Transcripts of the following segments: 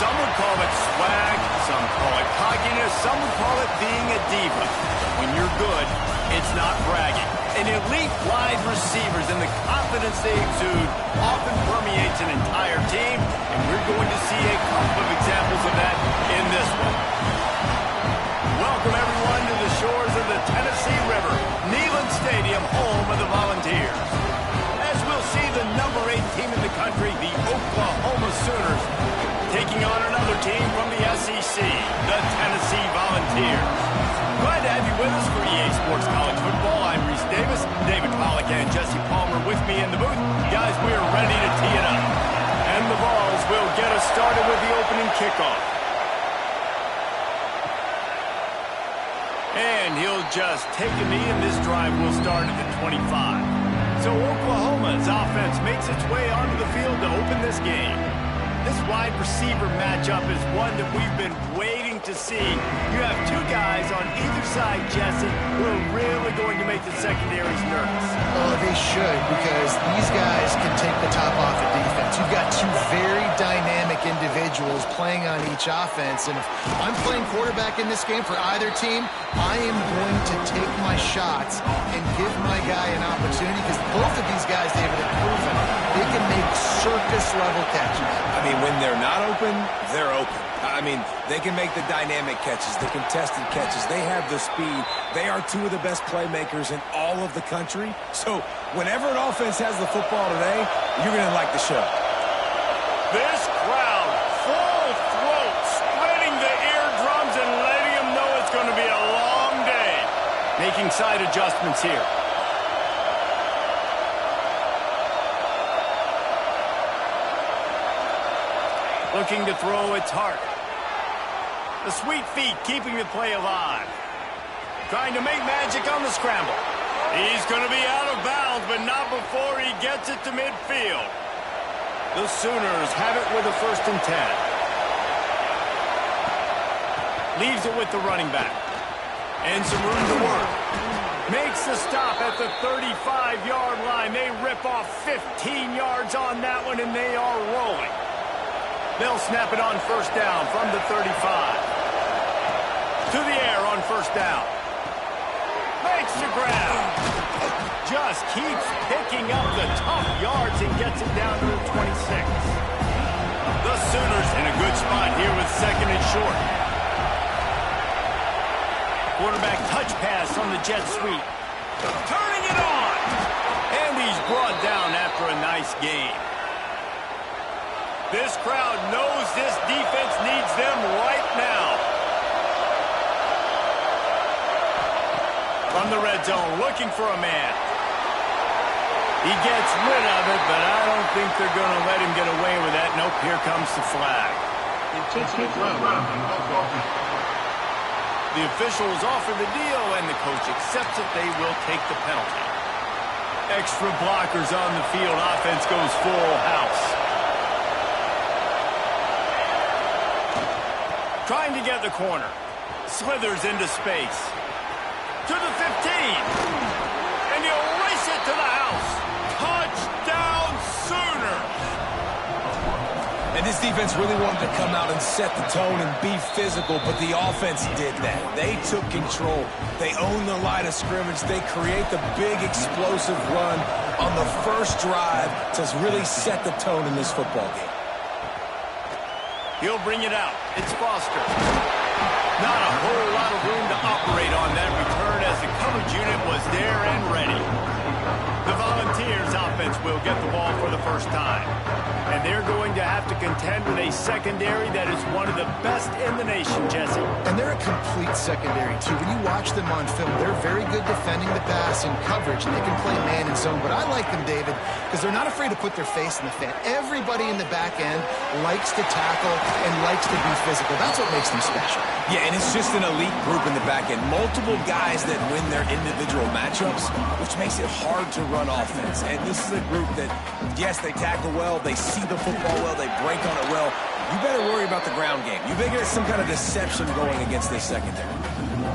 Some would call it swag, some call it cockiness, some would call it being a diva. But when you're good, it's not bragging. An elite wide receivers and the confidence they exude often permeates an entire team, and we're going to see a couple of examples of that in this one. Welcome, everyone, to the shores of the Tennessee River, Neyland Stadium, home of the Volunteers. As we'll see the number 8 team in the country, the Oklahoma Sooners, taking on another team from the SEC, the Tennessee Volunteers. Glad to have you with us for EA Sports College Football. I'm Reese Davis, David Pollack, and Jesse Palmer with me in the booth. Guys, we are ready to tee it up. And the Vols will get us started with the opening kickoff. And he'll just take a knee, and this drive will start at the 25. So Oklahoma's offense makes its way onto the field to open this game. This wide receiver matchup is one that we've been waiting to see. You have two guys on either side, Jesse, who are really going to make the secondaries nervous. Oh, they should, because these guys can take the top off of defense. You've got two very dynamic individuals playing on each offense, and if I'm playing quarterback in this game for either team, I am going to take my shots and give my guy an opportunity, because both of these guys, David, have proven they can make circus-level catches. I mean, when they're not open, they're open. I mean, they can make the dynamic catches, the contested catches. They have the speed. They are two of the best playmakers in all of the country. So whenever an offense has the football today, you're going to like the show. This crowd, full throat, splitting the eardrums and letting them know it's going to be a long day. Making side adjustments here. Looking to throw, it's Hart. The sweet feet keeping the play alive. Trying to make magic on the scramble. He's going to be out of bounds, but not before he gets it to midfield. The Sooners have it with a 1st and 10. Leaves it with the running back. And some room to work. Makes the stop at the 35-yard line. They rip off 15 yards on that one, and they are rolling. They'll snap it on 1st down from the 35. To the air on 1st down. Makes the grab. Just keeps picking up the tough yards and gets it down to the 26. The Sooners in a good spot here with 2nd and short. Quarterback touch pass on the jet sweep. Turning it on. And he's brought down after a nice game. This crowd knows this defense needs them right now. From the red zone, looking for a man. He gets rid of it, but I don't think they're going to let him get away with that. Nope, here comes the flag. The officials offer the deal, and the coach accepts it. They will take the penalty. Extra blockers on the field. Offense goes full house. Trying to get the corner. Slithers into space. To the 15. And he'll race it to the house. Touchdown, Sooners. And this defense really wanted to come out and set the tone and be physical, but the offense did that. They took control. They owned the line of scrimmage. They create the big explosive run on the first drive to really set the tone in this football game. He'll bring it out. It's Foster. Not a whole lot of room to operate on that return as the coverage unit was there and ready. The Volunteers offense will get the ball for the first time. And they're going to have to contend with a secondary that is one of the best in the nation, Jesse. And they're a complete secondary, too. When you watch them on film, they're very good defending the pass and coverage, and they can play man and zone. But I like them, David, because they're not afraid to put their face in the fan. Everybody in the back end likes to tackle and likes to be physical. That's what makes them special. Yeah, and it's just an elite group in the back end. Multiple guys that win their individual matchups, which makes it hard to run offense. And this is a group that, yes, they tackle well, they see the football well, they break on it well. You better worry about the ground game. You better get some kind of deception going against this secondary.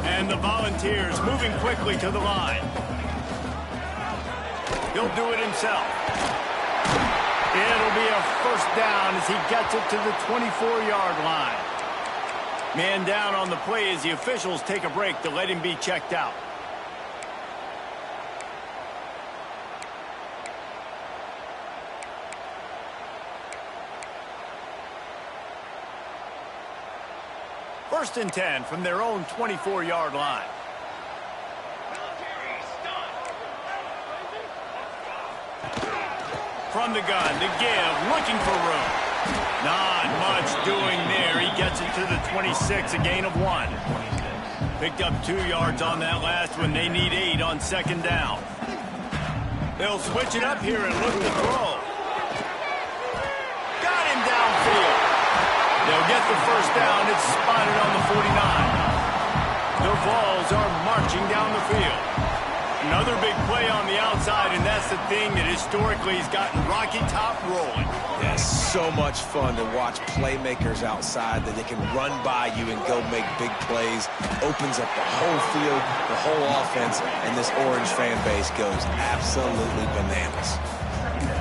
And the Volunteers moving quickly to the line. He'll do it himself. It'll be a first down as he gets it to the 24-yard line. Man down on the play as the officials take a break to let him be checked out. First and 10 from their own 24-yard line. From the gun to give, looking for room. Not much doing there. He gets it to the 26, a gain of 1. Picked up 2 yards on that last one. They need 8 on second down. They'll switch it up here and look to throw. Got him downfield. They'll get the first down. It's spotted on the 49. The Vols are marching down the field. Another big play on the outside, and that's the thing that historically has gotten Rocky Top rolling. Yes, so much fun to watch playmakers outside that they can run by you and go make big plays. Opens up the whole field, the whole offense, and this Orange fan base goes absolutely bananas.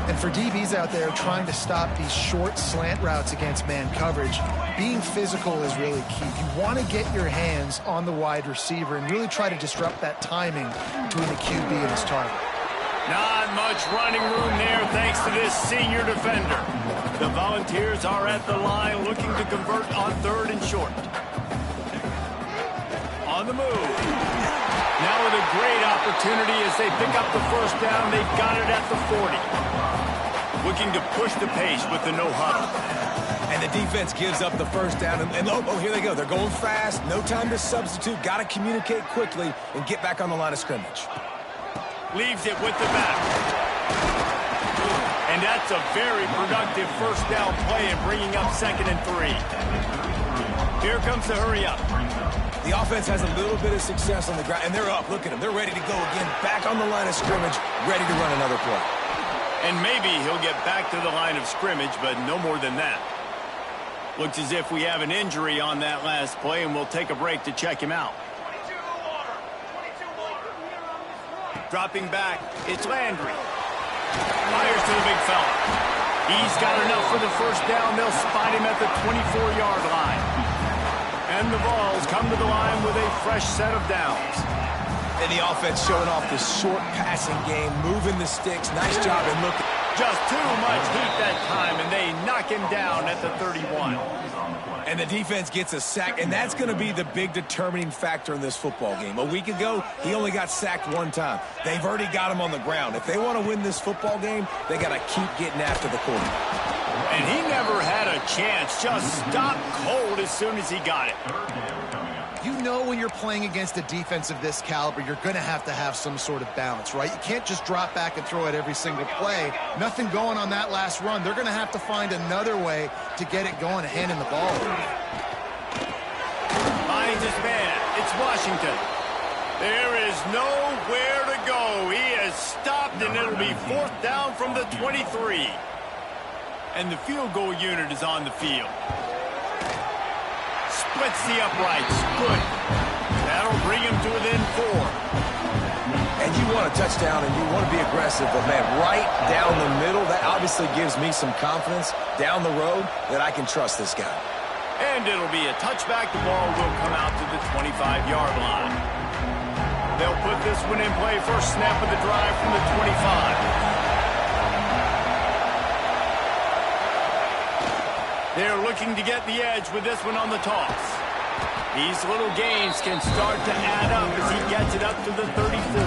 And for DBs out there trying to stop these short slant routes against man coverage, being physical is really key. You want to get your hands on the wide receiver and really try to disrupt that timing between the QB and his target. Not much running room there thanks to this senior defender. The Volunteers are at the line looking to convert on 3rd and short. On the move. Now with a great opportunity as they pick up the first down. They've got it at the 40. Looking to push the pace with the no huddle. And the defense gives up the first down. And oh, here they go. They're going fast. No time to substitute. Got to communicate quickly and get back on the line of scrimmage. Leaves it with the back. And that's a very productive first down play and bringing up 2nd and 3. Here comes the hurry up. The offense has a little bit of success on the ground, and they're up. Look at them. They're ready to go again. Back on the line of scrimmage, ready to run another play. And maybe he'll get back to the line of scrimmage, but no more than that. Looks as if we have an injury on that last play, and we'll take a break to check him out. Dropping back, it's Landry. Fires to the big fella. He's got enough for the first down. They'll spot him at the 24-yard line. And the Vols come to the line with a fresh set of downs. And the offense showing off the short passing game, moving the sticks. Nice job and look. Just too much heat that time, and they knock him down at the 31. And the defense gets a sack, and that's going to be the big determining factor in this football game. A week ago, he only got sacked 1 time. They've already got him on the ground. If they want to win this football game, they got to keep getting after the quarterback. And he never had a chance. Just stopped cold as soon as he got it. You know when you're playing against a defense of this caliber, you're going to have some sort of balance, right? You can't just drop back and throw it every single play. Nothing going on that last run. They're going to have to find another way to get it going and handing the ball over. Finds his man. It's Washington. There is nowhere to go. He has stopped, and it'll be 4th down from the 23. And the field goal unit is on the field. Splits the uprights. Good. That'll bring him to within 4. And you want a touchdown and you want to be aggressive, but, man, right down the middle, that obviously gives me some confidence down the road that I can trust this guy. And it'll be a touchback. The ball will come out to the 25-yard line. They'll put this one in play. First snap of the drive from the 25. They're looking to get the edge with this one on the toss. These little gains can start to add up as he gets it up to the 34.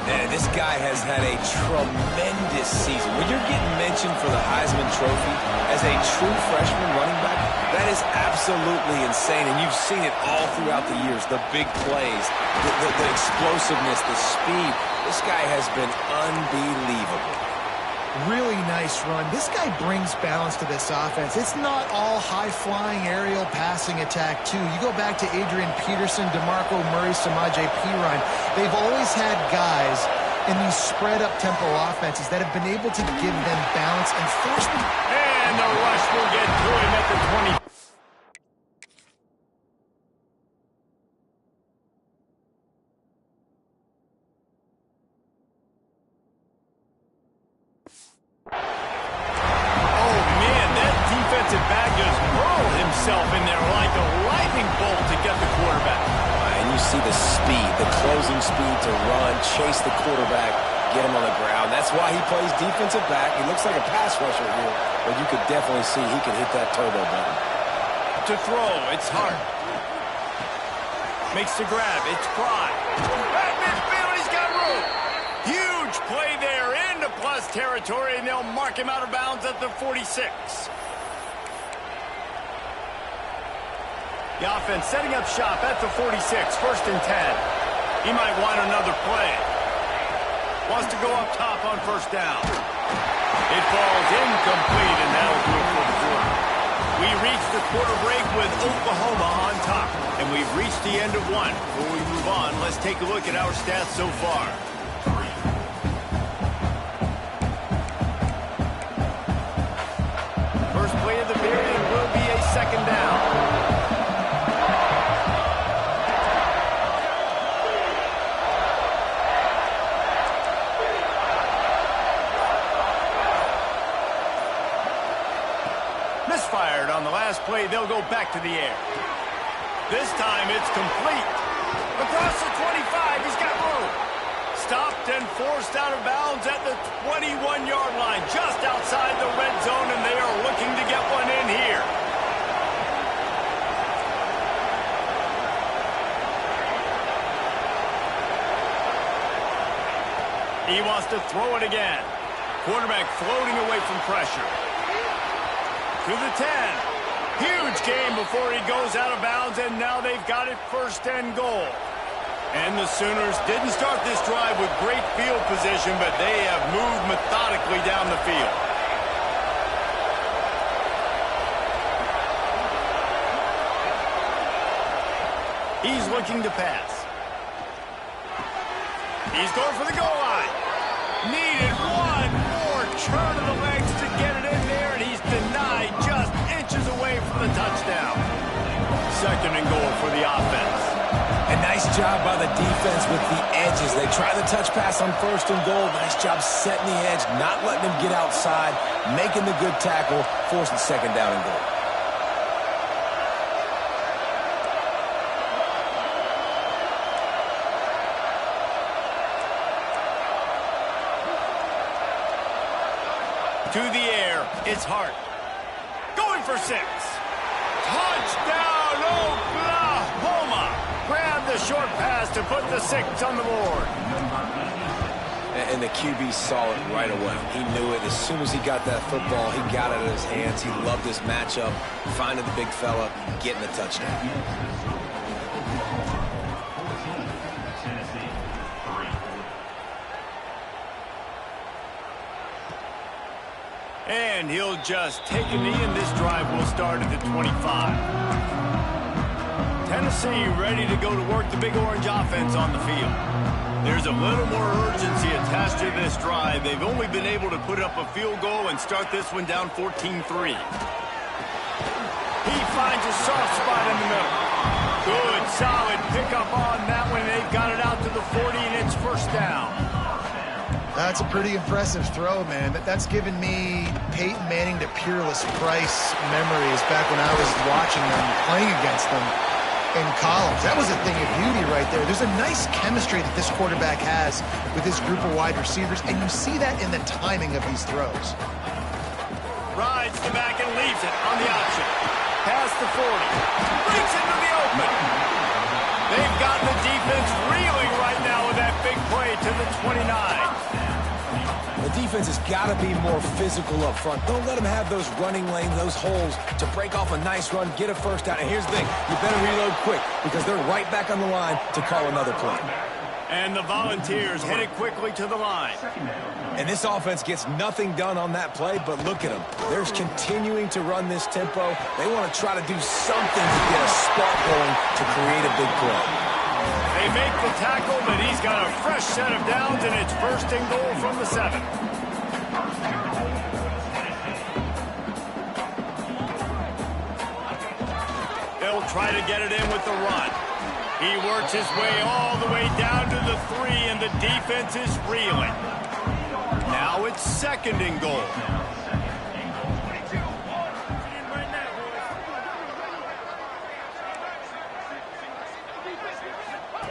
And this guy has had a tremendous season. When you're getting mentioned for the Heisman Trophy as a true freshman running back, that is absolutely insane. And you've seen it all throughout the years. The big plays, the explosiveness, the speed. This guy has been unbelievable. Really nice run. This guy brings balance to this offense. It's not all high-flying aerial passing attack, too. You go back to Adrian Peterson, DeMarco Murray, Samaje Perine. They've always had guys in these spread-up tempo offenses that have been able to give them balance and force them. And the rush will get to him at the 20. himself in there like a lightning bolt to get the quarterback. And you see the speed, the closing speed to run, chase the quarterback, get him on the ground. That's why he plays defensive back. He looks like a pass rusher here, but you could definitely see he can hit that turbo button. To throw, it's Hart. Makes the grab, it's Fry. At midfield, he's got room. Huge play there into plus territory, and they'll mark him out of bounds at the 46. The offense setting up shop at the 46, 1st and 10. He might want another play. Wants to go up top on 1st down. It falls incomplete, and that'll do it for the quarter. We reached the quarter break with Oklahoma on top, and we've reached the end of one. Before we move on, let's take a look at our stats so far. First play of the period will be a 2nd down. Misfired on the last play. They'll go back to the air. This time it's complete. Across the 25, he's got room. Stopped and forced out of bounds at the 21-yard line, just outside the red zone, and they are looking to get one in here. He wants to throw it again. Quarterback floating away from pressure. To the 10. Huge gain before he goes out of bounds, and now they've got it 1st and goal. And the Sooners didn't start this drive with great field position, but they have moved methodically down the field. He's looking to pass. He's going for the goal line. Needed one more turn of the legs to get it in there, and he's denied just inches away from the touchdown. 2nd and goal for the offense. A nice job by the defense with the edges. They try the touch pass on 1st and goal. Nice job setting the edge, not letting him get outside, making the good tackle, forcing 2nd down and goal. To the air, it's Hart. Going for 6. Touchdown, Oklahoma! Grab the short pass to put the 6 on the board. And the QB saw it right away. He knew it. As soon as he got that football, he got it in his hands. He loved this matchup, finding the big fella, getting the touchdown. And he'll just take a knee, and this drive will start at the 25. Tennessee ready to go to work the Big Orange offense on the field. There's a little more urgency attached to this drive. They've only been able to put up a field goal and start this one down 14-3. He finds a soft spot in the middle. Good, solid pickup on that one. They've got it out to the 40, and it's 1st down. That's a pretty impressive throw, man. That's given me Peyton Manning to Peerless Price memories back when I was watching them, playing against them in college. That was a thing of beauty right there. There's a nice chemistry that this quarterback has with his group of wide receivers, and you see that in the timing of these throws. Rides the back and leaves it on the option. Past the 40. Breaks into the open. They've got the defense reeling right now with that big play to the 29. The defense has got to be more physical up front. Don't let them have those running lanes, those holes to break off a nice run, get a 1st down. And here's the thing, you better reload quick because they're right back on the line to call another play. And the Volunteers headed quickly to the line. And this offense gets nothing done on that play, but look at them. They're continuing to run this tempo. They want to try to do something to get a spark going to create a big play. They make the tackle, but he's got a fresh set of downs, and it's 1st and goal from the 7. They'll try to get it in with the run. He works his way all the way down to the 3, and the defense is reeling. Now it's 2nd and goal.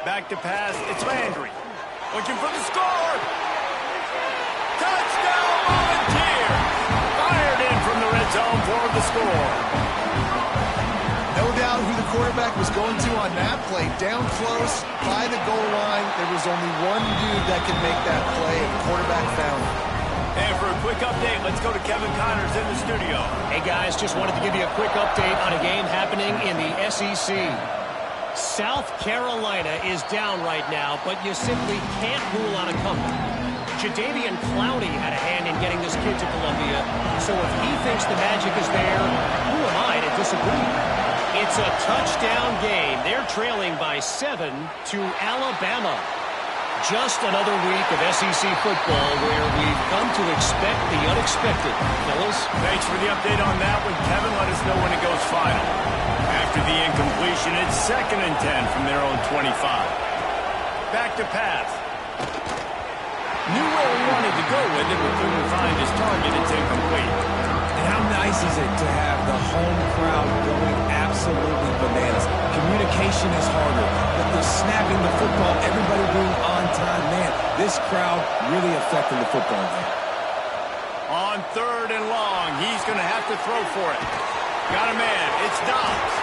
Back to pass. It's Landry. Looking for the score. Touchdown, Volunteers. Fired in from the red zone for the score. No doubt who the quarterback was going to on that play. Down close, by the goal line, there was only one dude that could make that play, and the quarterback found it. And for a quick update, let's go to Kevin Connors in the studio. Hey, guys, just wanted to give you a quick update on a game happening in the SEC. South Carolina is down right now, but you simply can't rule out a comeback. Jadeveon Clowney had a hand in getting this kid to Columbia, so if he thinks the magic is there, who am I to disagree? It's a touchdown game. They're trailing by 7 to Alabama. Just another week of SEC football where we've come to expect the unexpected. Fellas? Thanks for the update on that one, Kevin. Let us know when it goes final. After the incompletion, it's 2nd and 10 from their own 25. Back to pass. Knew where he wanted to go with it, but couldn't find his target. It's incomplete. And how nice is it to have the home crowd going absolutely bananas? Communication is harder, but the snapping the football, everybody being on time, man, this crowd really affecting the football game. On 3rd and long, he's going to have to throw for it. Got a man. It's Dobbs.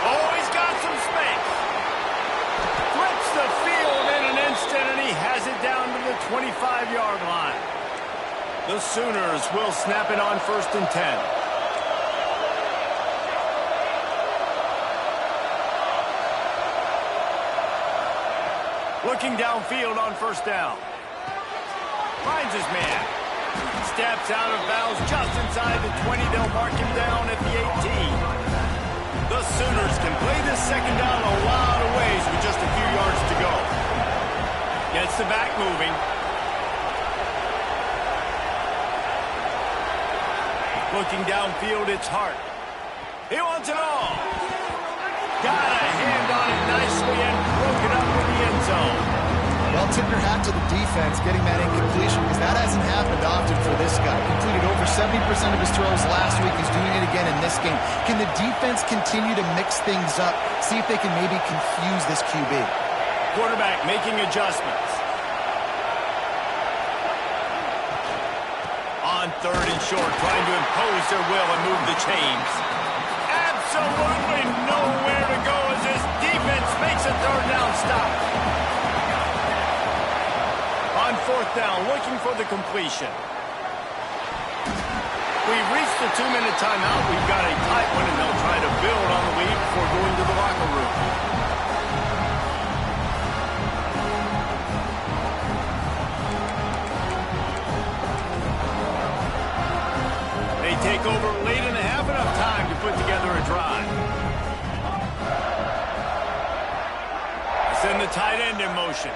Oh, he's got some space. Flips the field in an instant, and he has it down to the 25-yard line. The Sooners will snap it on 1st and 10. Looking downfield on 1st down. Finds his man. Steps out of bounds just inside the 20. They'll mark him down at the 18. The Sooners can play this 2nd down a lot of ways with just a few yards to go. Gets the back moving. Looking downfield, it's Hart. He wants it all. Got a hand on it nicely and broke it up in the end zone. Well, tip your hat to the defense getting that incompletion, because that hasn't happened often for this guy. Completed over 70% of his throws last week. He's doing it again in this game. Can the defense continue to mix things up, see if they can maybe confuse this QB? Quarterback making adjustments. On 3rd and short, trying to impose their will and move the chains. Absolutely nowhere to go as this defense makes a 3rd down stop. On 4th down, looking for the completion. We've reached the 2-minute timeout. We've got a tight one, and they'll try to build on the lead before going to the locker room. They take over late in the half, enough time to put together a drive. Send the tight end in motion.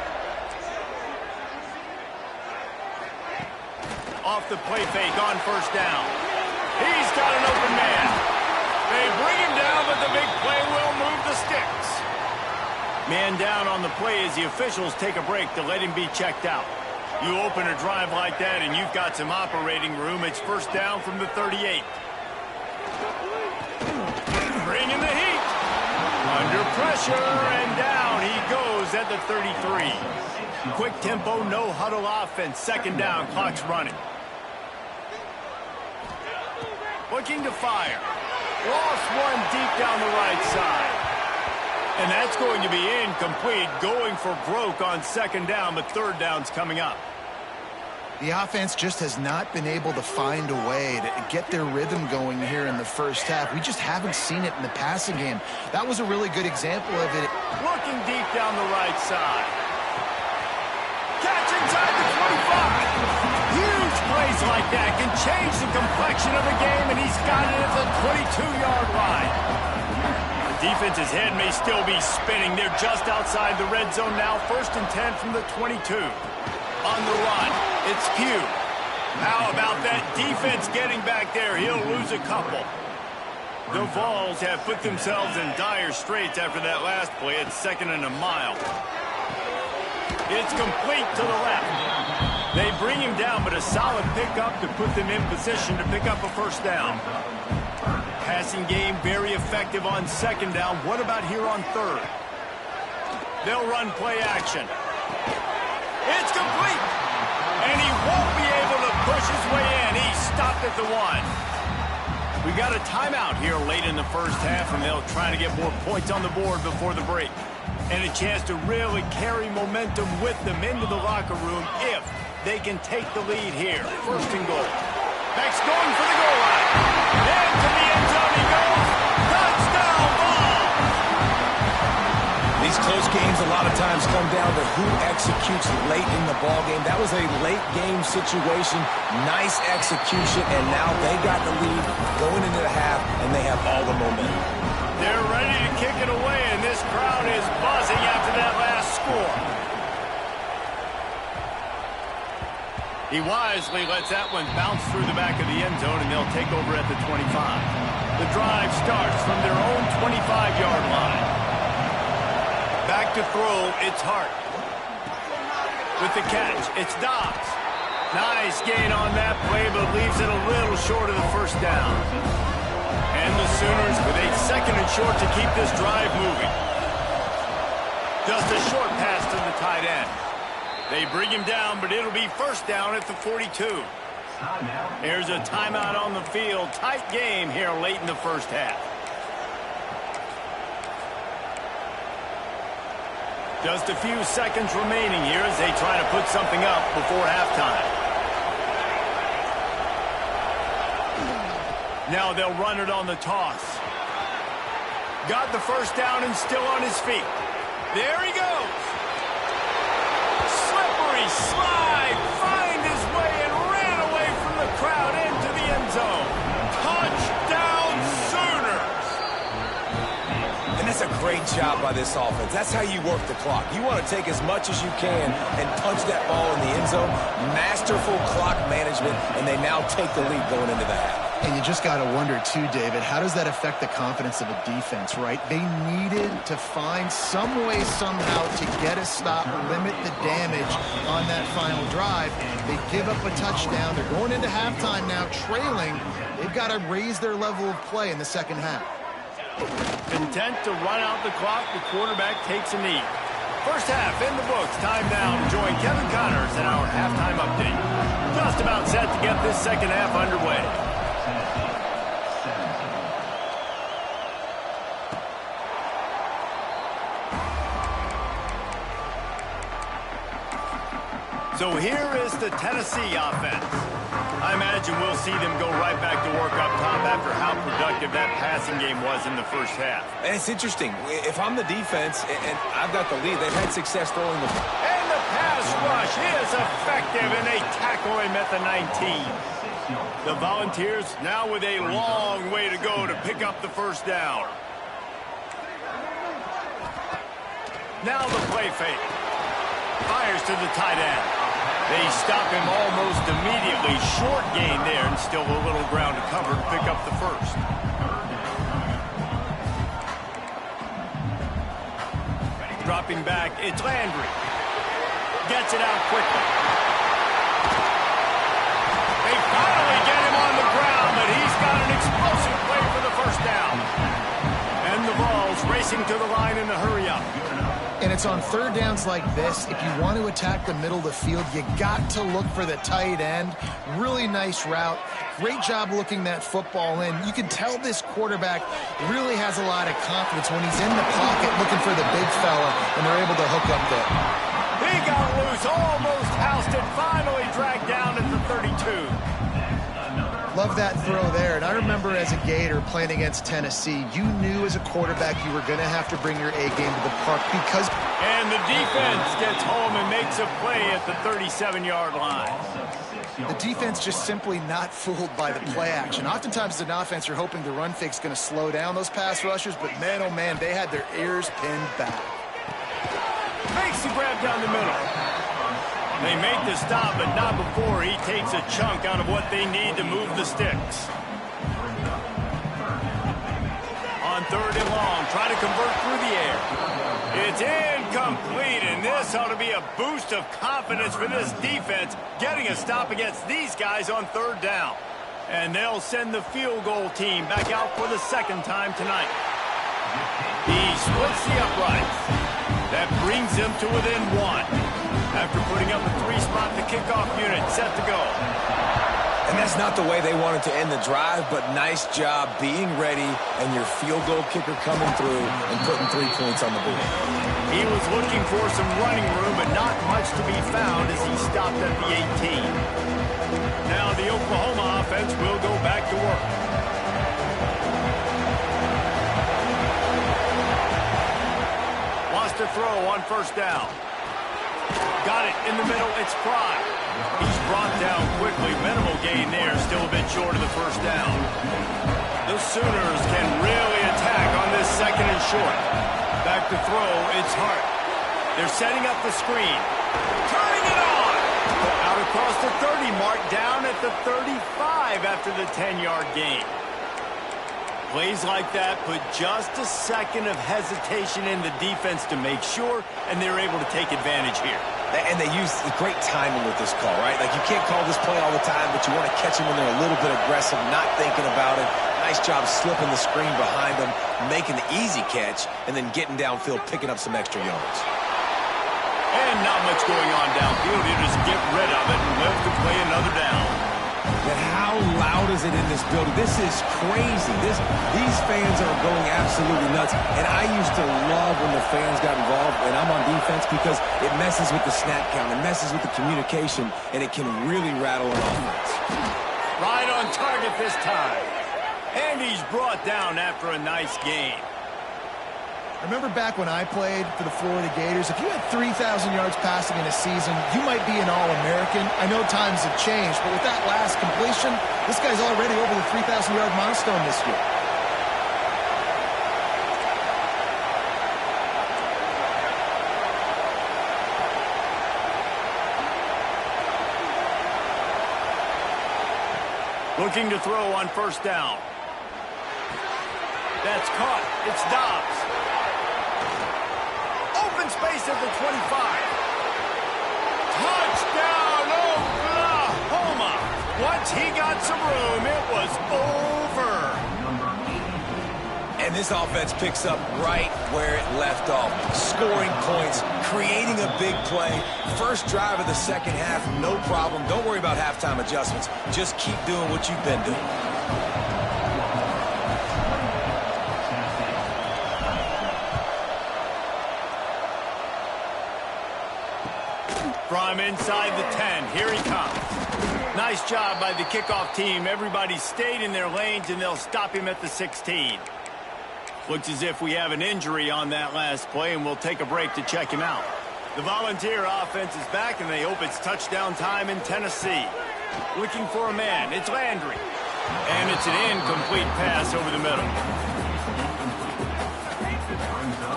Off the play fake on 1st down. He's got an open man. They bring him down, but the big play will move the sticks. Man down on the play as the officials take a break to let him be checked out. You open a drive like that and you've got some operating room. It's 1st down from the 38. Bringing the heat. Under pressure and down he goes at the 33. Quick tempo, no huddle offense. 2nd down, clock's running. Looking to fire. Lost one deep down the right side. And that's going to be incomplete. Going for broke on 2nd down, but 3rd down's coming up. The offense just has not been able to find a way to get their rhythm going here in the 1st half. We just haven't seen it in the passing game. That was a really good example of it. Looking deep down the right side. Catch inside the 25. Huge plays like that can change the complexion of the game, and he's got it at the 22-yard line. The defense's head may still be spinning. They're just outside the red zone now. 1st and 10 from the 22. On the run, it's Pugh. How about that defense getting back there? He'll lose a couple. The Vols have put themselves in dire straits after that last play. It's 2nd and a mile. It's complete to the left. They bring him down, but a solid pickup to put them in position to pick up a 1st down. Passing game very effective on 2nd down. What about here on 3rd? They'll run play action. It's complete. And he won't be able to push his way in. He stopped at the 1. We got a timeout here late in the first half, and they'll try to get more points on the board before the break. And a chance to really carry momentum with them into the locker room if they can take the lead here. First and goal. Beck's going for the goal line. Into the end zone he goes. Touchdown ball! These close games a lot of times come down to who executes late in the ball game. That was a late game situation. Nice execution, and now they got the lead going into the half, and they have all the momentum. They're ready to kick it away, and this crowd is buzzing after that last score. He wisely lets that one bounce through the back of the end zone, and they'll take over at the 25. The drive starts from their own 25-yard line. Back to throw, it's Hart. With the catch, it's Dobbs. Nice gain on that play, but leaves it a little short of the first down. And the Sooners with a second and short to keep this drive moving. Just a short pass to the tight end. They bring him down, but it'll be first down at the 42. Here's a timeout on the field. Tight game here late in the first half. Just a few seconds remaining here as they try to put something up before halftime. Now they'll run it on the toss. Got the first down and still on his feet. There he goes. Slippery slide, find his way and ran away from the crowd into the end zone. Touchdown Sooners! And that's a great job by this offense. That's how you work the clock. You want to take as much as you can and punch that ball in the end zone. Masterful clock management, and they now take the lead going into the half. And you just got to wonder, too, David, how does that affect the confidence of a defense, right? They needed to find some way, somehow, to get a stop, limit the damage on that final drive. They give up a touchdown. They're going into halftime now, trailing. They've got to raise their level of play in the second half. Content to run out the clock, the quarterback takes a knee. First half in the books. Time now to join Kevin Connors in our halftime update. Just about set to get this second half underway. So here is the Tennessee offense. I imagine we'll see them go right back to work up top after how productive that passing game was in the first half. And it's interesting. If I'm the defense and I've got the lead, they've had success throwing the ball. And the pass rush is effective, and they tackle him at the 19. The Volunteers now with a long way to go to pick up the first down. Now the play fake. Fires to the tight end. They stop him almost immediately. Short gain there, and still a little ground to cover to pick up the first. Dropping back, it's Landry. Gets it out quickly. They finally get him on the ground, but he's got an explosive play for the first down. And the ball's racing to the line in a hurry-up. And it's on third downs like this. If you want to attack the middle of the field, you got to look for the tight end. Really nice route. Great job looking that football in. You can tell this quarterback really has a lot of confidence when he's in the pocket looking for the big fella, and they're able to hook up there. He got loose, almost housed it, finally dragged down at the 32. Love that throw there. And I remember as a Gator playing against Tennessee, you knew as a quarterback you were going to have to bring your A game to the park because... And the defense gets home and makes a play at the 37-yard line. The defense just simply not fooled by the play action. Oftentimes as an offense, you're hoping the run fake's going to slow down those pass rushers, but man, oh man, they had their ears pinned back. Makes the grab down the middle. They make the stop, but not before he takes a chunk out of what they need to move the sticks. On third and long, try to convert through the air. It's incomplete, and this ought to be a boost of confidence for this defense, getting a stop against these guys on third down. And they'll send the field goal team back out for the second time tonight. He splits the uprights. That drive brings them to within 1. After putting up a 3-spot, the kickoff unit set to go. And that's not the way they wanted to end the drive, but nice job being ready and your field goal kicker coming through and putting 3 points on the board. He was looking for some running room, but not much to be found as he stopped at the 18. Now the Oklahoma offense will go back to work. Wants to throw on first down. Got it in the middle. It's Fry. He's brought down quickly. Minimal gain there. Still a bit short of the first down. The Sooners can really attack on this 2nd and short. Back to throw. It's Hart. They're setting up the screen. Turning it on. Out across the 30 mark. Down at the 35 after the 10-yard gain. Plays like that put just a second of hesitation in the defense to make sure, and they're able to take advantage here. And they use great timing with this call, right? Like, you can't call this play all the time, but you want to catch them when they're a little bit aggressive, not thinking about it. Nice job slipping the screen behind them, making the easy catch, and then getting downfield, picking up some extra yards. And not much going on downfield. You just get rid of it and live to play another down. And how loud is it in this building? This is crazy. These fans are going absolutely nuts. And I used to love when the fans got involved, and I'm on defense, because it messes with the snap count. It messes with the communication, and it can really rattle an offense. Right on target this time. And he's brought down after a nice gain. I remember back when I played for the Florida Gators, if you had 3,000 yards passing in a season, you might be an All-American. I know times have changed, but with that last completion, this guy's already over the 3,000-yard milestone this year. Looking to throw on first down. That's caught. It's Dobbs. Open space at the 25. Touchdown, Oklahoma. Once he got some room, it was over. And this offense picks up right where it left off. Scoring points, creating a big play. First drive of the second half, no problem. Don't worry about halftime adjustments. Just keep doing what you've been doing. From inside the 10, here he comes. Nice job by the kickoff team. Everybody stayed in their lanes, and they'll stop him at the 16. Looks as if we have an injury on that last play, and we'll take a break to check him out. The Volunteer offense is back, and they hope it's touchdown time in Tennessee. Looking for a man. It's Landry. And it's an incomplete pass over the middle.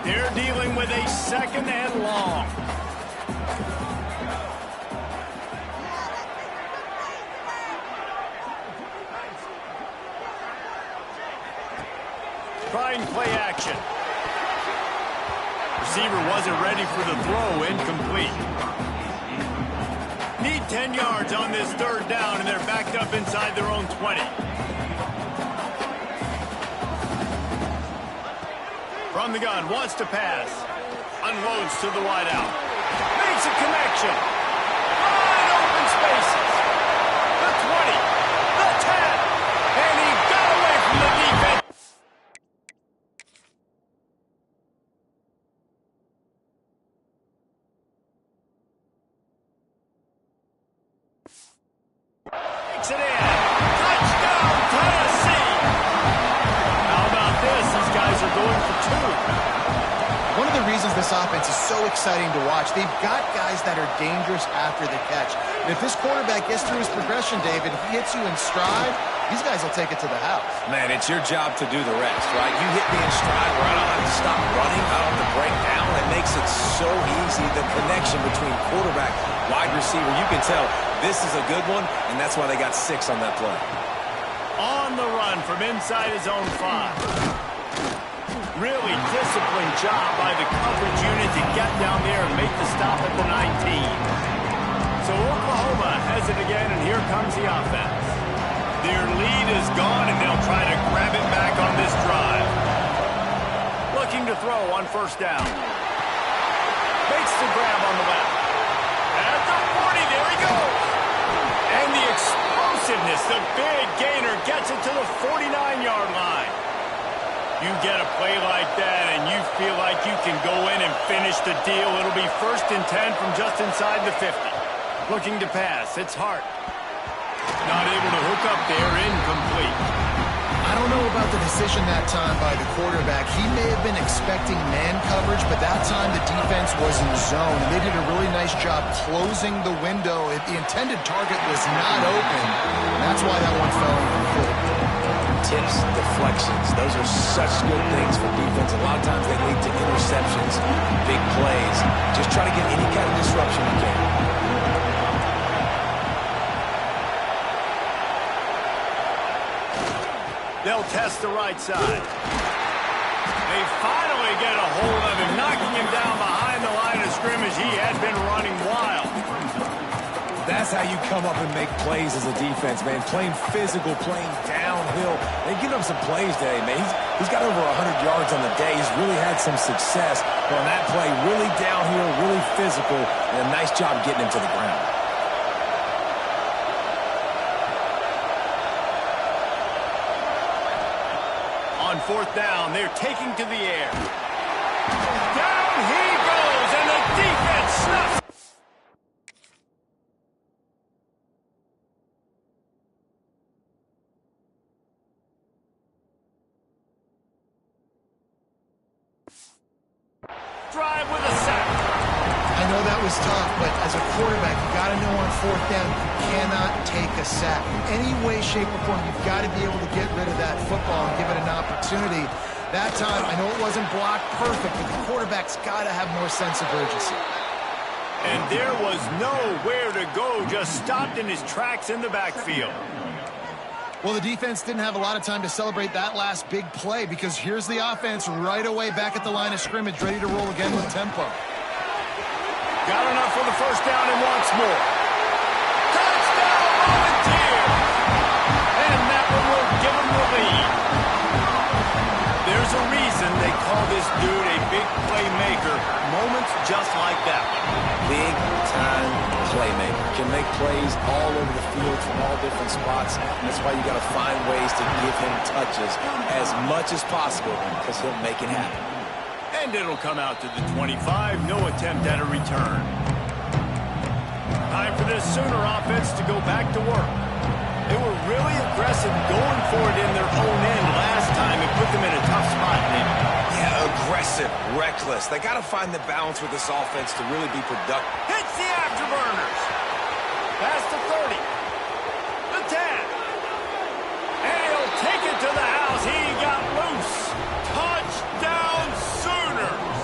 They're dealing with a 2nd and long. Trying play action. Receiver wasn't ready for the throw. Incomplete. Need 10 yards on this 3rd down, and they're backed up inside their own 20. From the gun, wants to pass. Unloads to the wideout. Makes a connection. Wide open spaces. The 20. The 10. And he got away from the defense. It in. Touchdown, Tennessee! How about this? These guys are going for 2. One of the reasons this offense is so exciting to watch, they've got guys that are dangerous after the catch. And if this quarterback gets through his progression, David, if he hits you in stride, these guys will take it to the house. Man, it's your job to do the rest, right? You hit me in stride where I don't have to stop running, I don't have to break down. It makes it so easy. The connection between quarterback, wide receiver, you can tell this is a good one, and that's why they got 6 on that play. On the run from inside his own 5. Really disciplined job by the coverage unit to get down there and make the stop at the 19. So Oklahoma has it again, and here comes the offense. Their lead is gone, and they'll try to grab it back on this drive. Looking to throw on first down. grab on the left. At the 40, there he goes. And the explosiveness, the big gainer gets it to the 49-yard line. You get a play like that and you feel like you can go in and finish the deal. It'll be 1st and 10 from just inside the 50. Looking to pass. It's Hart. Not able to hook up there. Incomplete. I don't know about the decision that time by the quarterback. He may have been expecting man coverage, but that time the defense was in zone. And they did a really nice job closing the window. The intended target was not open. That's why that one fell incomplete. Tips, deflections, those are such good things for defense. A lot of times they lead to interceptions, big plays. Just try to get any kind of disruption you can. They'll test the right side. They finally get a hold of him, knocking him down behind the line of scrimmage. He had been running wild. That's how you come up and make plays as a defense, man. Playing physical, playing downhill. They give him some plays today, man. He's got over 100 yards on the day. He's really had some success. But on that play, really downhill, really physical, and a nice job getting him to the ground. On 4th down, they're taking to the air. Down he goes, and the defense snuffs. Drive with a sack. I know that was tough, but as a quarterback, you got to know on 4th down, you cannot take a sack. In any way, shape, or form, you've got to be able to get rid of that football and give it an opportunity. That time, I know it wasn't blocked perfect, but the quarterback's got to have more sense of urgency. And there was nowhere to go, just stopped in his tracks in the backfield. Well, the defense didn't have a lot of time to celebrate that last big play because here's the offense right away back at the line of scrimmage, ready to roll again with tempo. Got enough for the 1st down and wants more. Touchdown, Volunteers! And that one will give them the lead. There's a reason they call this dude a big playmaker. Moments just like that one. Big-time playmaker. Can make plays all over the field from all different spots. That's why you got to find ways to give him touches as much as possible because he'll make it happen. And it'll come out to the 25. No attempt at a return. Time for this Sooner offense to go back to work. They were really aggressive going for it in their own end last time and put them in a tough spot, maybe. Yeah, aggressive, reckless. They got to find the balance with this offense to really be productive. Hits the afterburners. Past the 30. The 10. And he'll take it to the house. He got loose. Touchdown Sooners.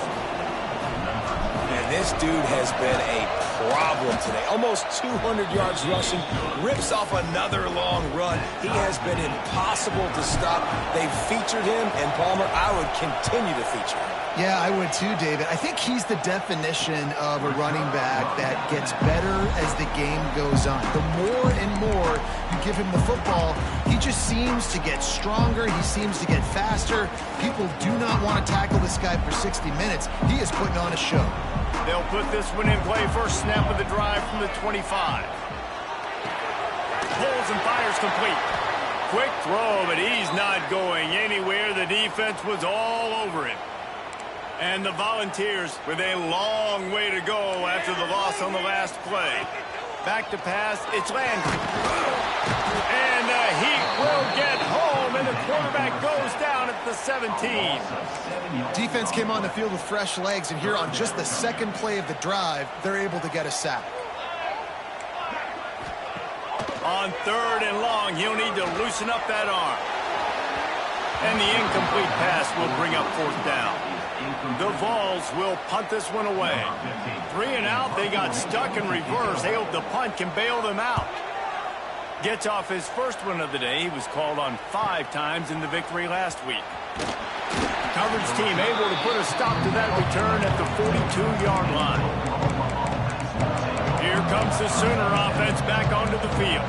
And this dude has been a problem today. Almost 200 yards rushing. Rips off another long run. He has been impossible to stop. They've featured him, and Palmer, I would continue to feature him. Yeah, I would too, David. I think he's the definition of a running back that gets better as the game goes on. The more and more you give him the football, he just seems to get stronger. He seems to get faster. People do not want to tackle this guy for 60 minutes. He is putting on a show. They'll put this one in play. First snap of the drive from the 25. Pulls and fires complete. Quick throw, but he's not going anywhere. The defense was all over him. And the Volunteers with a long way to go after the loss on the last play. Back to pass, it's Landry. And the Heat will get home, and the quarterback goes down at the 17. Defense came on the field with fresh legs, and here on just the second play of the drive, they're able to get a sack. On 3rd and long, he'll need to loosen up that arm. And the incomplete pass will bring up 4th down. The Vols will punt this one away. 3 and out, they got stuck in reverse. They hope the punt can bail them out. Gets off his first one of the day. He was called on 5 times in the victory last week. Coverage team able to put a stop to that return at the 42-yard line. Here comes the Sooner offense back onto the field.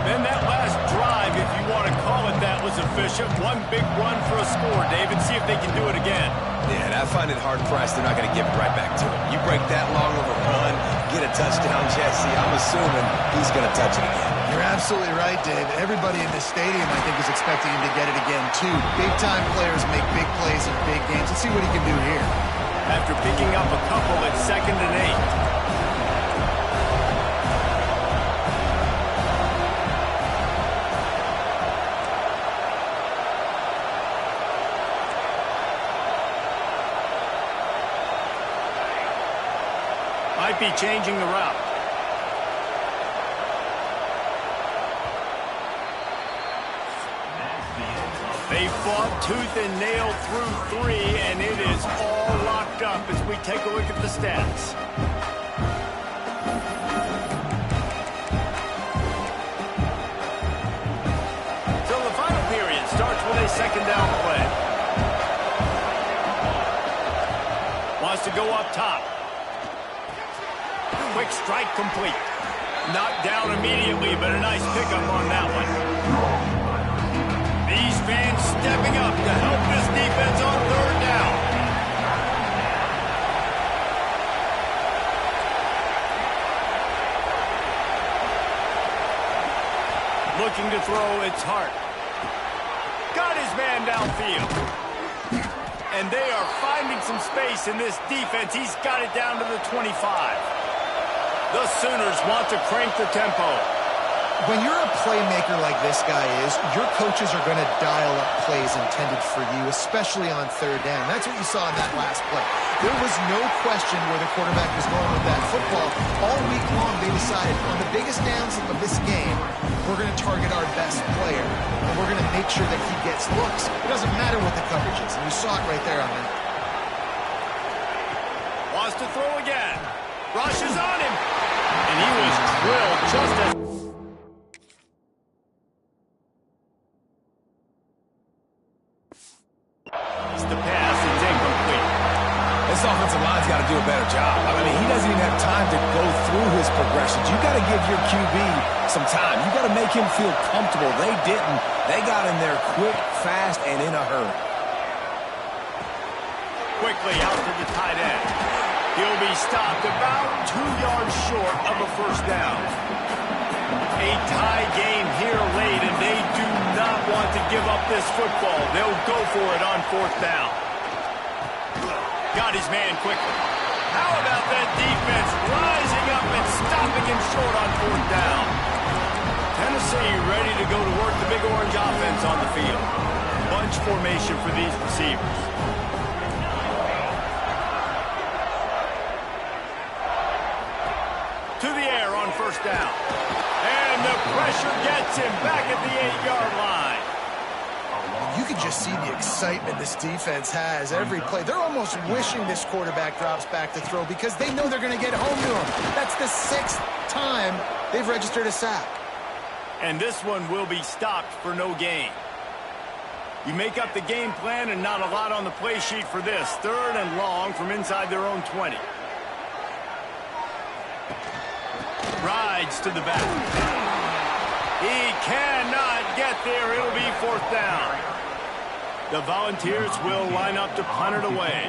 Then that last drive, if you want to call it that, was efficient. One big run for a score, David. See if they can do it again. Yeah, and I find it hard-pressed they're not going to give it right back to him. You break that long of a run, get a touchdown, Jesse, I'm assuming he's going to touch it again. You're absolutely right, Dave. Everybody in this stadium, I think, is expecting him to get it again, too. Big-time players make big plays in big games. Let's see what he can do here. After picking up a couple at 2nd and 8. Might be changing the route. They fought tooth and nail through 3, and it is all locked up as we take a look at the stats. So the final period starts with a 2nd down play. Wants to go up top. Quick strike complete. Knocked down immediately, but a nice pickup on that one. These fans stepping up to help this defense on 3rd down. Looking to throw, it's Hart. Got his man downfield. And they are finding some space in this defense. He's got it down to the 25. The Sooners want to crank the tempo. When you're a playmaker like this guy is, your coaches are going to dial up plays intended for you, especially on 3rd down. That's what you saw in that last play. There was no question where the quarterback was going with that football. All week long, they decided on the biggest downs of this game, we're going to target our best player, and we're going to make sure that he gets looks. It doesn't matter what the coverage is, and you saw it right there on that. Wants to throw again. Rushes on him. And he was drilled just as... It's the pass. It's incomplete. This offensive line's got to do a better job. I mean, he doesn't even have time to go through his progressions. You got to give your QB some time. You got to make him feel comfortable. They didn't. They got in there quick, fast, and in a hurry. Quickly out to the tight end. He'll be stopped about 2 yards short of a 1st down. A tie game here late, and they do not want to give up this football. They'll go for it on 4th down. Got his man quickly. How about that defense rising up and stopping him short on 4th down? Tennessee ready to go to work the Big Orange offense on the field. Bunch formation for these receivers. To the air on 1st down. And the pressure gets him back at the 8-yard line. You can just see the excitement this defense has every play. They're almost wishing this quarterback drops back to throw because they know they're going to get home to him. That's the 6th time they've registered a sack. And this one will be stopped for no gain. You make up the game plan and not a lot on the play sheet for this. 3rd and long from inside their own 20. Rides to the back. He cannot get there. It'll be 4th down. The Volunteers will line up to punt it away.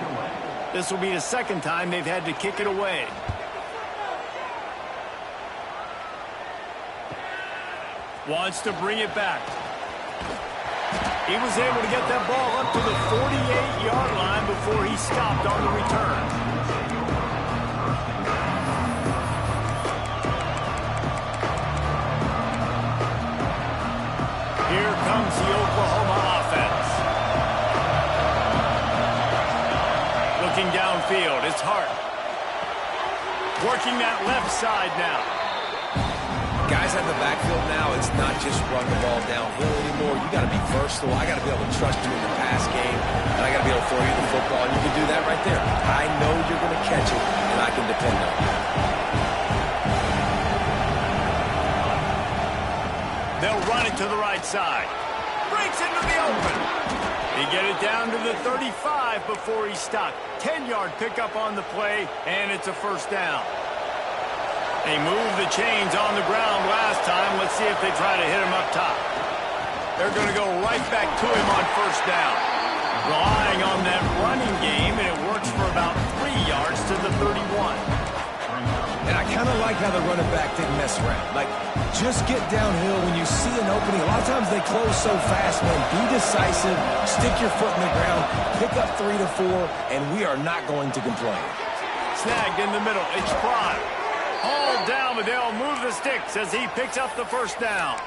This will be the 2nd time they've had to kick it away. Wants to bring it back. He was able to get that ball up to the 48-yard line before he stopped on the return. Here comes the Oklahoma offense. Looking downfield, it's Hart. Working that left side now. Guys in the backfield now, it's not just run the ball downhill anymore. You got to be versatile. I got to be able to trust you in the pass game, and I got to be able to throw you the football, and you can do that right there. I know you're going to catch it, and I can depend on you. They'll run it to the right side. Breaks into the open. They get it down to the 35 before he stopped. 10-yard pickup on the play, and it's a 1st down. They moved the chains on the ground last time. Let's see if they try to hit him up top. They're going to go right back to him on 1st down. Relying on that running game, and it works for about 3 yards to the 31. And I kind of like how the running back didn't mess around. Like, just get downhill when you see an opening. A lot of times they close so fast, man. Be decisive, stick your foot in the ground, pick up 3 to 4, and we are not going to complain. Snagged in the middle. It's Prime. Hauled down, but they'll move the sticks as he picks up the first down.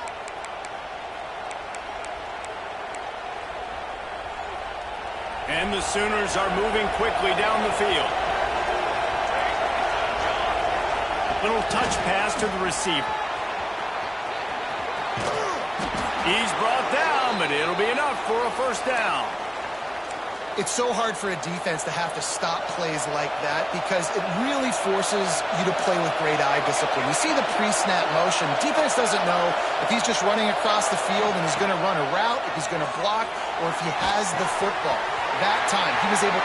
And the Sooners are moving quickly down the field. Little touch pass to the receiver. He's brought down, but it'll be enough for a first down. It's so hard for a defense to have to stop plays like that because it really forces you to play with great eye discipline. You see the pre-snap motion. Defense doesn't know if he's just running across the field and he's going to run a route, if he's going to block, or if he has the football. That time, he was able...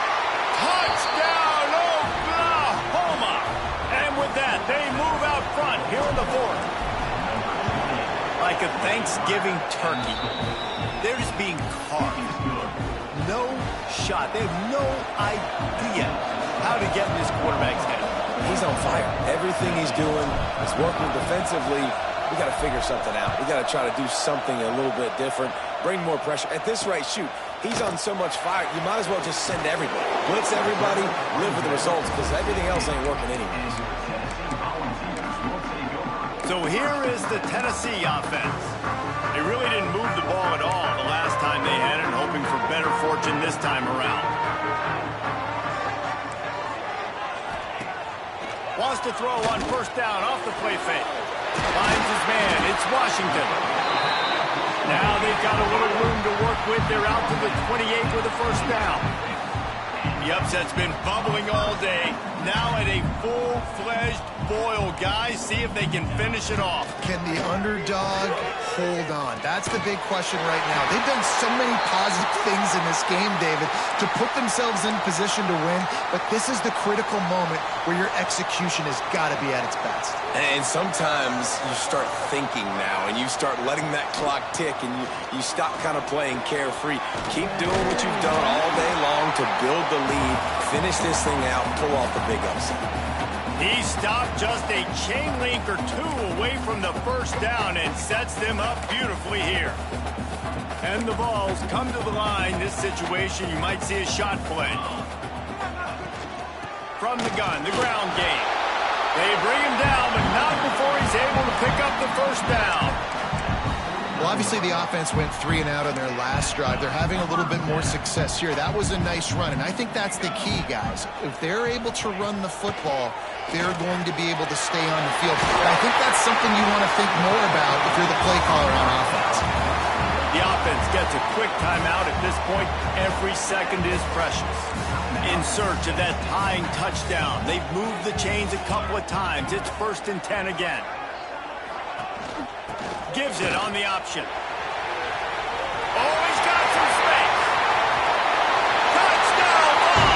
Touchdown, Oklahoma! And with that, they move out front here in the fourth. Like a Thanksgiving turkey, they're just being carved. No shot. They have no idea how to get in this quarterback's head. He's on fire. Everything he's doing is working defensively. We got to figure something out. We got to try to do something a little bit different, bring more pressure. At this rate, shoot, he's on so much fire, you might as well just send everybody. Blitz everybody, live with the results, because everything else ain't working anyways. So here is the Tennessee offense. They really didn't move the ball at all the last time they had it, hoping for better fortune this time around. Wants to throw on first down off the play fake. Finds his man. It's Washington. Now they've got a little room to work with. They're out to the 28 with a first down. The upset's been bubbling all day. Now at a full-fledged boil, guys. See if they can finish it off. Can the underdog hold on? That's the big question right now. They've done so many positive things in this game, David, to put themselves in position to win, but this is the critical moment where your execution has got to be at its best. And sometimes you start thinking now, and you start letting that clock tick, and you stop kind of playing carefree. Keep doing what you've done all day long to build the lead, finish this thing out, and pull off the big upset. He stopped just a chain link or two away from the first down and sets them up beautifully here. And the balls come to the line. This situation, you might see a shot play. From the gun, the ground game. They bring him down, but not before he's able to pick up the first down. Well, obviously the offense went 3 and out on their last drive. They're having a little bit more success here. That was a nice run, and I think that's the key, guys. If they're able to run the football, they're going to be able to stay on the field. And I think that's something you want to think more about if you're the play caller on offense. The offense gets a quick timeout at this point. Every second is precious. In search of that tying touchdown. They've moved the chains a couple of times. It's 1st and 10 again. Gives it on the option. Oh, he's got some space. Touchdown ball.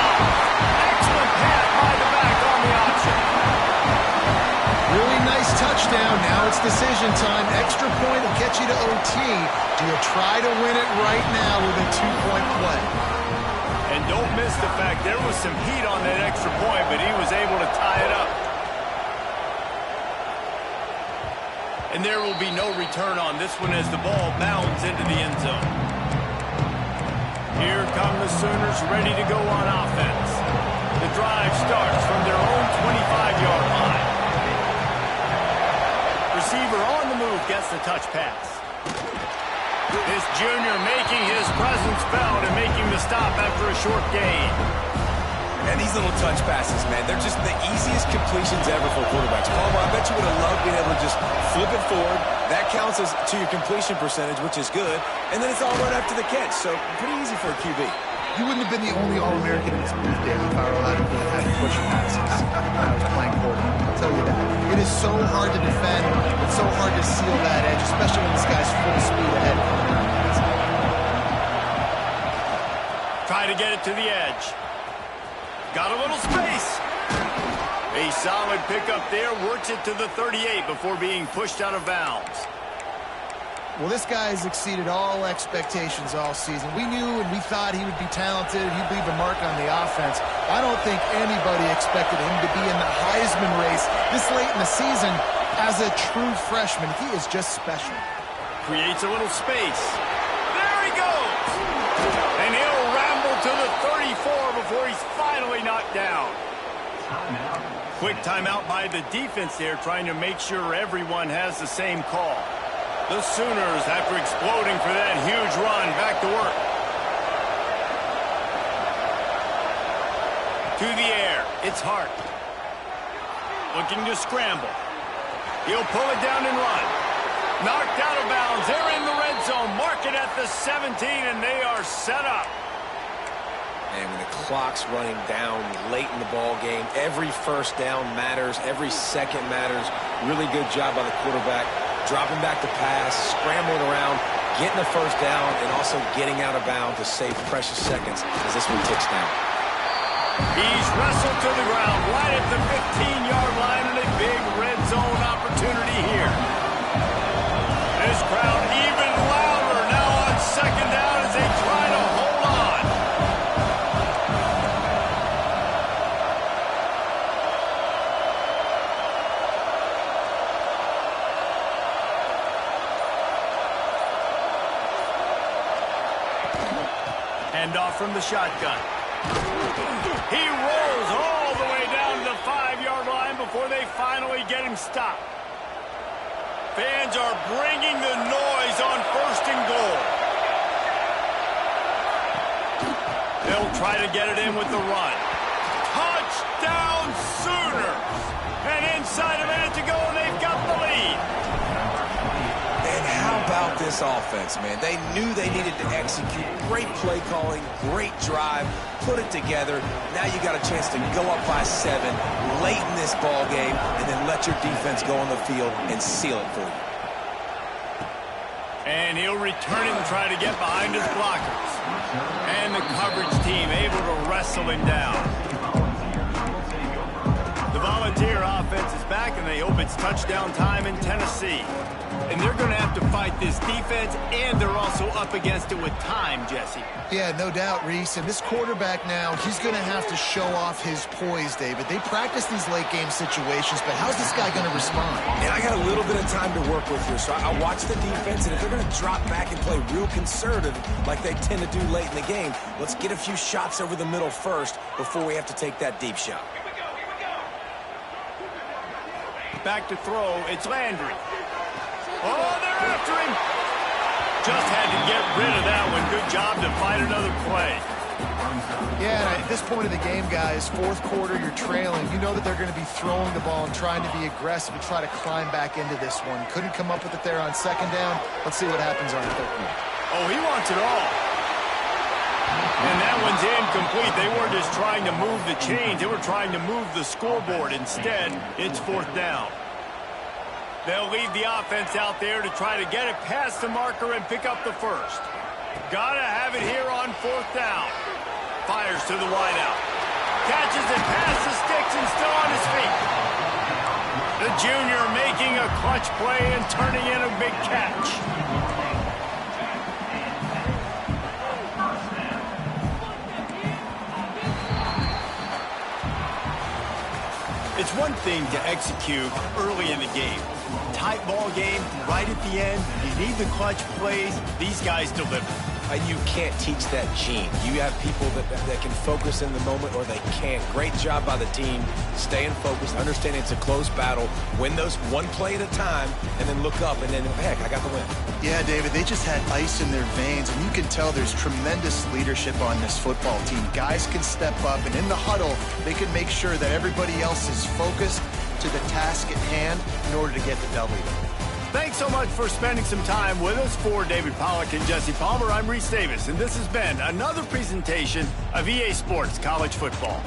Excellent pass by the back on the option. Really nice touchdown. Now it's decision time. Extra point will get you to OT. Do you try to win it right now with a 2-point play? And don't miss the fact there was some heat on that extra point, but he was able to tie it up. And there will be no return on this one as the ball bounds into the end zone. Here come the Sooners ready to go on offense. The drive starts from their own 25-yard line. Receiver on the move gets the touch pass. This junior making his presence felt and making the stop after a short gain. And these little touch passes, man, they're just the easiest completions ever for quarterbacks. Palmer, I bet you would have loved being able to just flip it forward. That counts as to your completion percentage, which is good. And then it's all right after the catch, so pretty easy for a QB. You wouldn't have been the only All-American in this booth, Dave, if I were allowed to have push passes when I was playing quarterback. I'll tell you that. It is so hard to defend. It's so hard to seal that edge, especially when this guy's full speed ahead coming out. Try to get it to the edge. Got a little space. A solid pickup there. Works it to the 38 before being pushed out of bounds. Well, this guy has exceeded all expectations all season. We knew and we thought he would be talented. He'd leave a mark on the offense. I don't think anybody expected him to be in the Heisman race this late in the season as a true freshman. He is just special. Creates a little space. There he goes! And he'll ramble to the 34 before he's finally knocked down. Quick timeout by the defense there, trying to make sure everyone has the same call. The Sooners, after exploding for that huge run, back to work. To the air, it's Hart. Looking to scramble. He'll pull it down and run. Knocked out of bounds. They're in the red zone. Mark it at the 17, and they are set up. And when the clock's running down late in the ball game, every first down matters. Every second matters. Really good job by the quarterback. Dropping back to pass, scrambling around, getting the first down, and also getting out of bounds to save precious seconds as this one ticks down. He's wrestled to the ground right at the 15-yard line, and a big red zone opportunity here. This crowd even louder now on second down as they try to hold on. Handoff from the shotgun. He rolls all the way down to the 5-yard line before they finally get him stopped. Fans are bringing the noise on 1st and goal. They'll try to get it in with the run. Touchdown Sooners! And inside a minute to go, and they've got the lead. And how about this offense, man? They knew they needed to execute. Great play calling, great drive, put it together. Now you got a chance to go up by 7 late in this ball game and then let your defense go on the field and seal it for you. And he'll return it and try to get behind his blockers. And the coverage team able to wrestle him down. The Volunteer offense is back, and they hope it's touchdown time in Tennessee. And they're going to have to fight this defense, and they're also up against it with time, Jesse. Yeah, no doubt, Reese. And this quarterback now, he's going to have to show off his poise, David. They practice these late-game situations, but how's this guy going to respond? And I got a little bit of time to work with here, so I watch the defense, and if they're going to drop back and play real conservative like they tend to do late in the game, let's get a few shots over the middle first before we have to take that deep shot. Back to throw, it's Landry. Oh, they're after him. Just had to get rid of that one. Good job to find another play. Yeah, at this point of the game, guys, 4th quarter, you're trailing. You know that they're going to be throwing the ball and trying to be aggressive and try to climb back into this one. Couldn't come up with it there on 2nd down. Let's see what happens on 3rd. Oh, he wants it all. And that one's incomplete. They weren't just trying to move the chains. They were trying to move the scoreboard. Instead, it's 4th down. They'll leave the offense out there to try to get it past the marker and pick up the first. Gotta have it here on 4th down. Fires to the wideout. Catches it past the sticks and still on his feet. The junior making a clutch play and turning in a big catch. It's one thing to execute early in the game. Tight ball game, right at the end, you need the clutch plays. These guys deliver. And you can't teach that gene. You have people that can focus in the moment or they can't. Great job by the team, staying focused, understanding it's a close battle, win those one play at a time, and then look up and then, heck, I got the win. Yeah, David, they just had ice in their veins, and you can tell there's tremendous leadership on this football team. Guys can step up, and in the huddle, they can make sure that everybody else is focused to the task at hand in order to get the W. Thanks so much for spending some time with us. For David Pollack and Jesse Palmer, I'm Reese Davis, and this has been another presentation of EA Sports College Football.